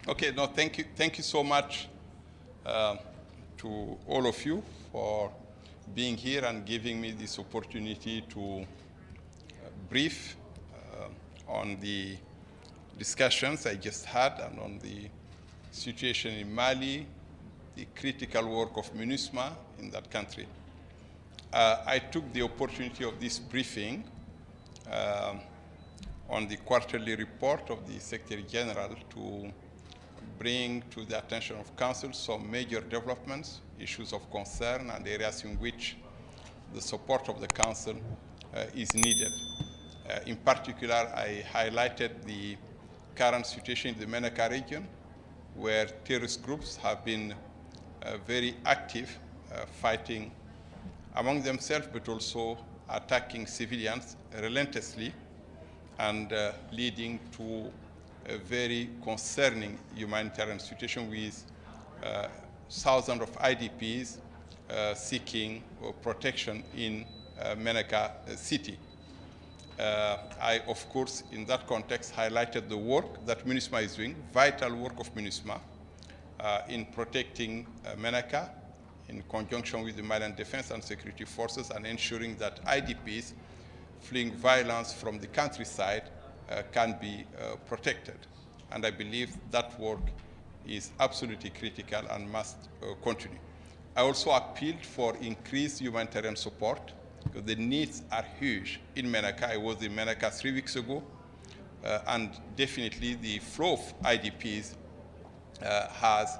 Okay, no, thank you so much to all of you for being here and giving me this opportunity to brief on the discussions I just had and on the situation in Mali, the critical work of MINUSMA in that country. I took the opportunity of this briefing on the quarterly report of the Secretary General to bring to the attention of Council some major developments, issues of concern, and areas in which the support of the Council is needed. In particular, I highlighted the current situation in the Menaka region, where terrorist groups have been very active, fighting among themselves, but also attacking civilians relentlessly and leading to a very concerning humanitarian situation with thousands of IDPs seeking protection in Menaka city. I, of course, in that context, highlighted the work that MINUSMA is doing, vital work of MINUSMA in protecting Menaka in conjunction with the Malian Defense and Security Forces and ensuring that IDPs fleeing violence from the countryside can be protected. And I believe that work is absolutely critical and must continue. I also appealed for increased humanitarian support because the needs are huge in Menaka. I was in Menaka 3 weeks ago, and definitely the flow of IDPs has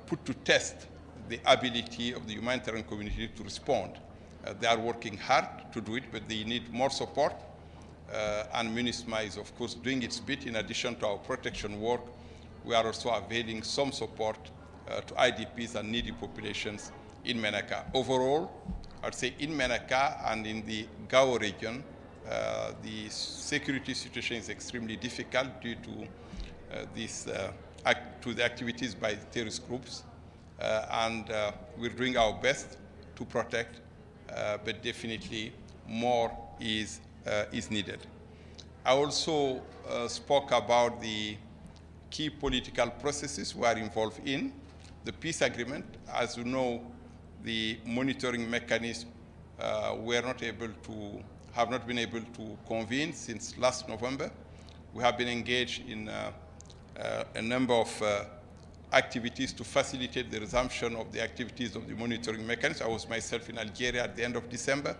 put to test the ability of the humanitarian community to respond. They are working hard to do it, but they need more support. And MINUSMA is, of course, doing its bit. In addition to our protection work, we are also availing some support to IDPs and needy populations in Menaka. Overall, I'd say in Menaka and in the Gao region, the security situation is extremely difficult due to the activities by the terrorist groups. And we're doing our best to protect, but definitely more is needed. I also spoke about the key political processes we are involved in. The peace agreement, as you know, the monitoring mechanism have not been able to convene since last November. We have been engaged in a number of activities to facilitate the resumption of the activities of the monitoring mechanism. I was myself in Algeria at the end of December.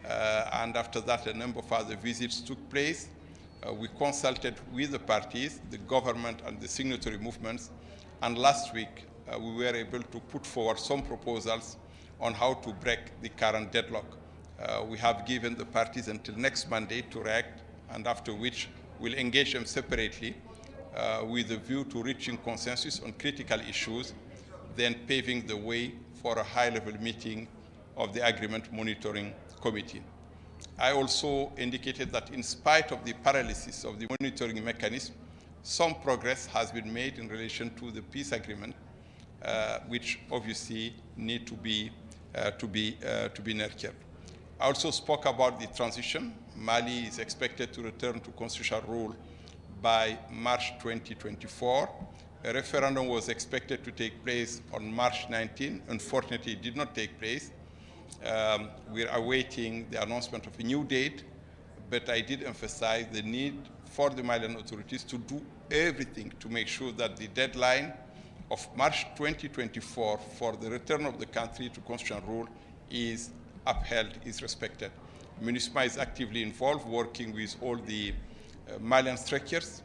And after that, a number of other visits took place. We consulted with the parties, the government, and the signatory movements. And last week, we were able to put forward some proposals on how to break the current deadlock. We have given the parties until next Monday to react, and after which we'll engage them separately with a view to reaching consensus on critical issues, then paving the way for a high-level meeting of the Agreement Monitoring Committee. I also indicated that in spite of the paralysis of the monitoring mechanism, some progress has been made in relation to the peace agreement, which obviously need to be nurtured. I also spoke about the transition. Mali is expected to return to constitutional rule by March 2024. A referendum was expected to take place on March 19. Unfortunately, it did not take place. We're awaiting the announcement of a new date, but I did emphasize the need for the Malian authorities to do everything to make sure that the deadline of March 2024 for the return of the country to constitutional rule is upheld, is respected. MINUSMA is actively involved, working with all the Malian structures,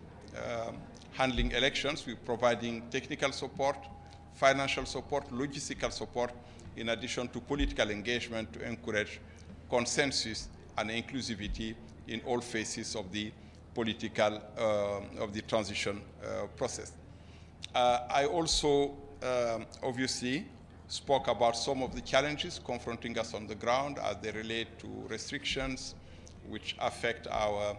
handling elections. We're providing technical support, financial support, logistical support, in addition to political engagement to encourage consensus and inclusivity in all phases of the political, of the transition process. I also obviously spoke about some of the challenges confronting us on the ground as they relate to restrictions which affect our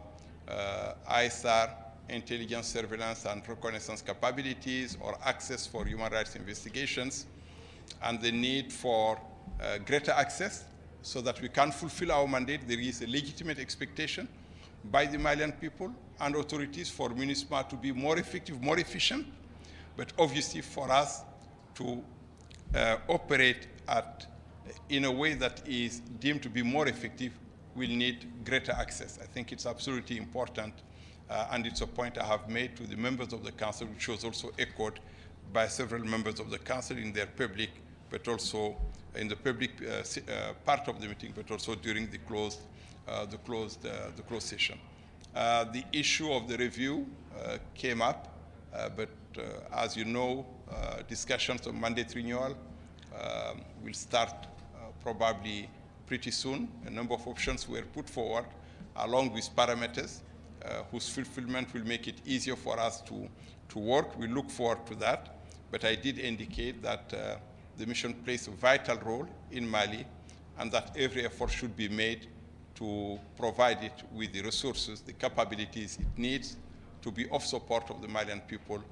ISR, intelligence, surveillance, and reconnaissance capabilities, or access for human rights investigations, and the need for greater access so that we can fulfill our mandate. There is a legitimate expectation by the Malian people and authorities for MINUSMA to be more effective, more efficient, but obviously for us to operate in a way that is deemed to be more effective, we'll need greater access. I think it's absolutely important, and it's a point I have made to the members of the Council, which was also echoed by several members of the Council in their public, but also in the public part of the meeting, but also during the closed session. The issue of the review came up, but as you know, discussions on mandate renewal will start probably pretty soon. A number of options were put forward along with parameters whose fulfillment will make it easier for us to work. We look forward to that, but I did indicate that the mission plays a vital role in Mali and that every effort should be made to provide it with the resources, the capabilities it needs to be of support of the Malian people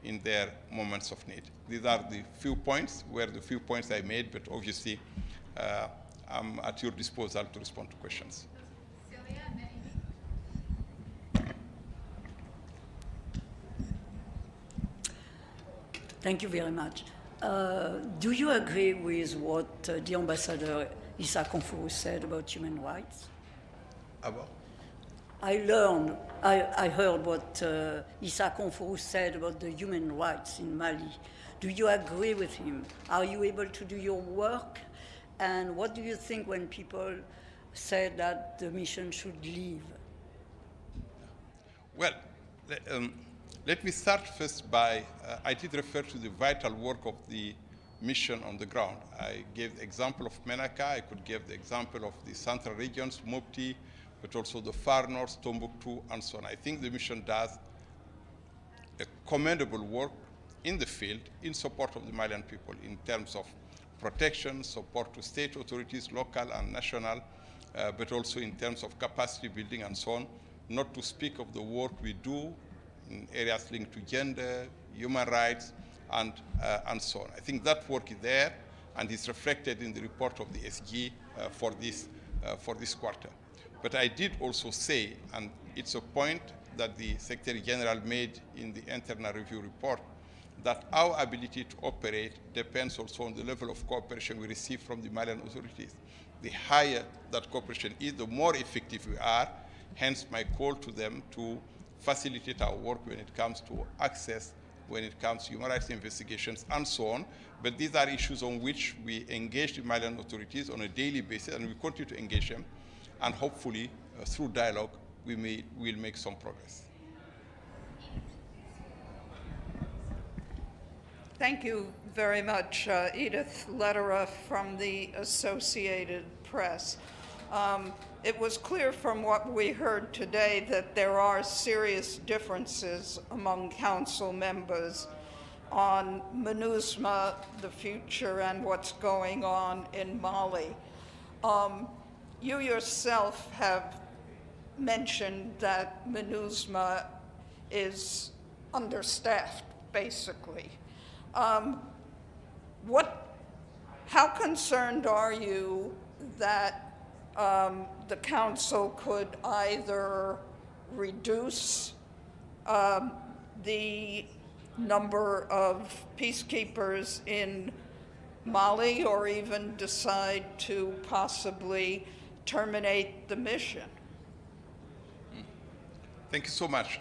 in their moments of need. These are the few points I made, but obviously I'm at your disposal to respond to questions. Thank you very much. Do you agree with what the Ambassador Issa Konfuru said about human rights? About? I heard what Issa Konfuru said about the human rights in Mali. Do you agree with him? Are you able to do your work? And what do you think when people say that the mission should leave? Well, let me start first by, I did refer to the vital work of the mission on the ground. I gave the example of Menaka, I could give the example of the central regions, Mopti, but also the far north, Tombouctou, and so on. I think the mission does a commendable work in the field in support of the Malian people in terms of protection, support to state authorities, local and national, but also in terms of capacity building and so on, not to speak of the work we do in areas linked to gender, human rights, and so on. I think that work is there and is reflected in the report of the SG for this quarter. But I did also say, and it's a point that the Secretary General made in the internal review report, that our ability to operate depends also on the level of cooperation we receive from the Malian authorities. The higher that cooperation is, the more effective we are, hence my call to them to facilitate our work when it comes to access, when it comes to human rights investigations, and so on. But these are issues on which we engage the Malian authorities on a daily basis, and we continue to engage them. And hopefully, through dialogue, we'll make some progress. Thank you very much, Edith Lederer from the Associated Press. It was clear from what we heard today that there are serious differences among council members on MINUSMA, the future, and what's going on in Mali. You yourself have mentioned that MINUSMA is understaffed, basically. How concerned are you that the council could either reduce the number of peacekeepers in Mali or even decide to possibly terminate the mission? Thank you so much.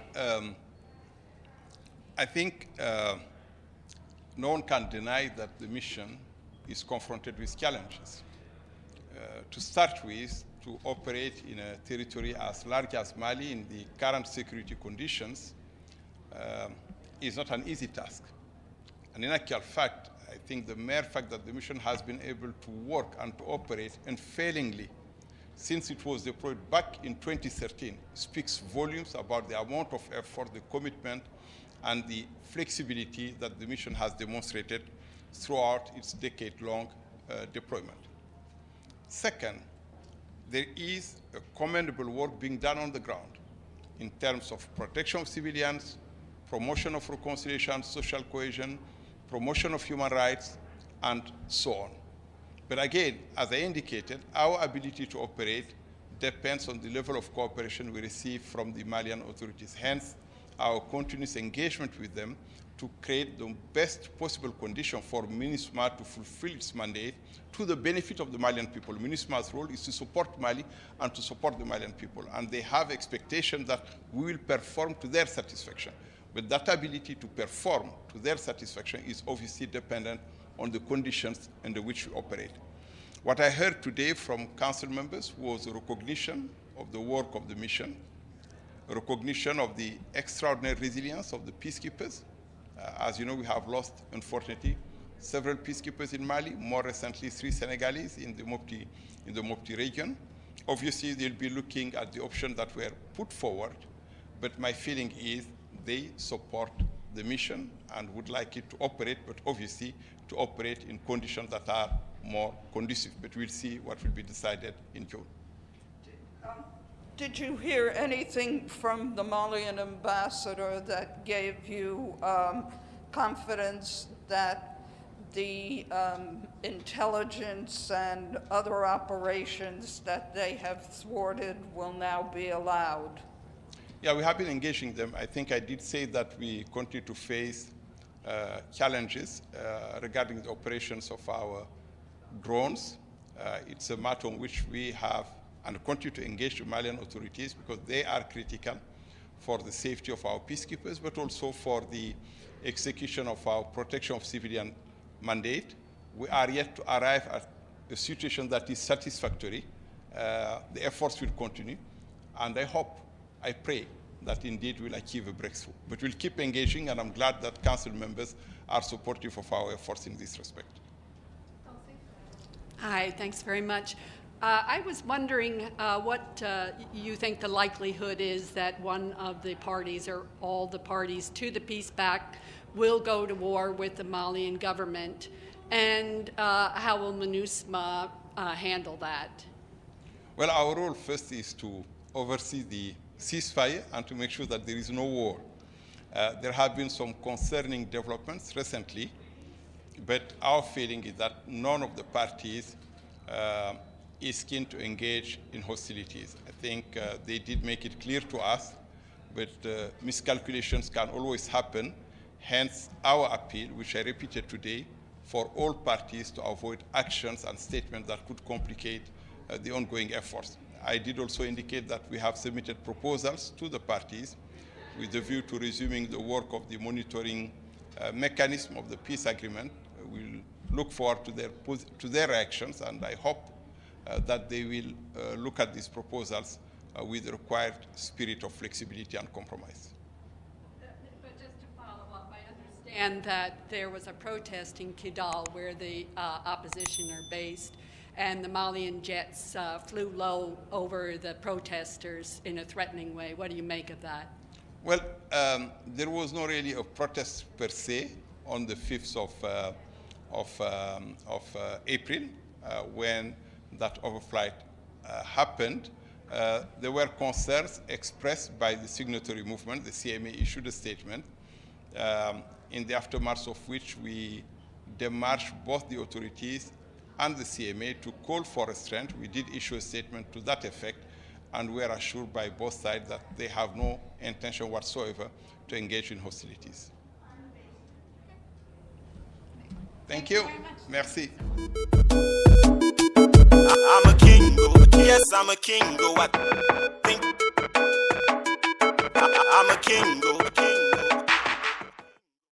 I think no one can deny that the mission is confronted with challenges. To start with, to operate in a territory as large as Mali in the current security conditions is not an easy task. And in actual fact, I think the mere fact that the mission has been able to work and to operate unfailingly since it was deployed back in 2013 speaks volumes about the amount of effort, the commitment, and the flexibility that the mission has demonstrated throughout its decade-long deployment. Second, there is a commendable work being done on the ground in terms of protection of civilians, promotion of reconciliation, social cohesion, promotion of human rights, and so on. But again, as I indicated, our ability to operate depends on the level of cooperation we receive from the Malian authorities. Hence, our continuous engagement with them to create the best possible condition for MINUSMA to fulfill its mandate to the benefit of the Malian people. MINUSMA's role is to support Mali and to support the Malian people. And they have expectation that we will perform to their satisfaction. But that ability to perform to their satisfaction is obviously dependent on the conditions under which we operate. What I heard today from council members was a recognition of the work of the mission, a recognition of the extraordinary resilience of the peacekeepers. As you know, we have lost, unfortunately, several peacekeepers in Mali, more recently 3 Senegalese in the Mopti region. Obviously, they'll be looking at the options that were put forward, but my feeling is they support the mission and would like it to operate, but obviously to operate in conditions that are more conducive. But we'll see what will be decided in June. Did you hear anything from the Malian ambassador that gave you confidence that the intelligence and other operations that they have thwarted will now be allowed? Yeah, we have been engaging them. I think I did say that we continue to face challenges regarding the operations of our drones. It's a matter on which we have and continue to engage the Malian authorities because they are critical for the safety of our peacekeepers, but also for the execution of our protection of civilian mandate. We are yet to arrive at a situation that is satisfactory. The efforts will continue, and I pray that indeed we'll achieve a breakthrough. But we'll keep engaging, and I'm glad that council members are supportive of our efforts in this respect. Hi, thanks very much. I was wondering what you think the likelihood is that one of the parties or all the parties to the peace pact will go to war with the Malian government, and how will MINUSMA handle that? Well, our role first is to oversee the ceasefire and to make sure that there is no war. There have been some concerning developments recently, but our feeling is that none of the parties is keen to engage in hostilities. I think they did make it clear to us, but miscalculations can always happen. Hence, our appeal, which I repeated today, for all parties to avoid actions and statements that could complicate the ongoing efforts. I did also indicate that we have submitted proposals to the parties with the view to resuming the work of the monitoring mechanism of the peace agreement. We'll look forward to their actions, and I hope that they will look at these proposals with the required spirit of flexibility and compromise. But just to follow up, I understand that there was a protest in Kidal where the opposition are based, and the Malian jets flew low over the protesters in a threatening way. What do you make of that? Well, there was not really a protest per se on the 5th of April when that overflight happened. There were concerns expressed by the signatory movement. The CMA issued a statement in the aftermath of which we demarched both the authorities and the CMA to call for restraint. We did issue a statement to that effect, and we are assured by both sides that they have no intention whatsoever to engage in hostilities. Thank you. Merci. I'm a king, yes, I'm a king, I think I'm a king,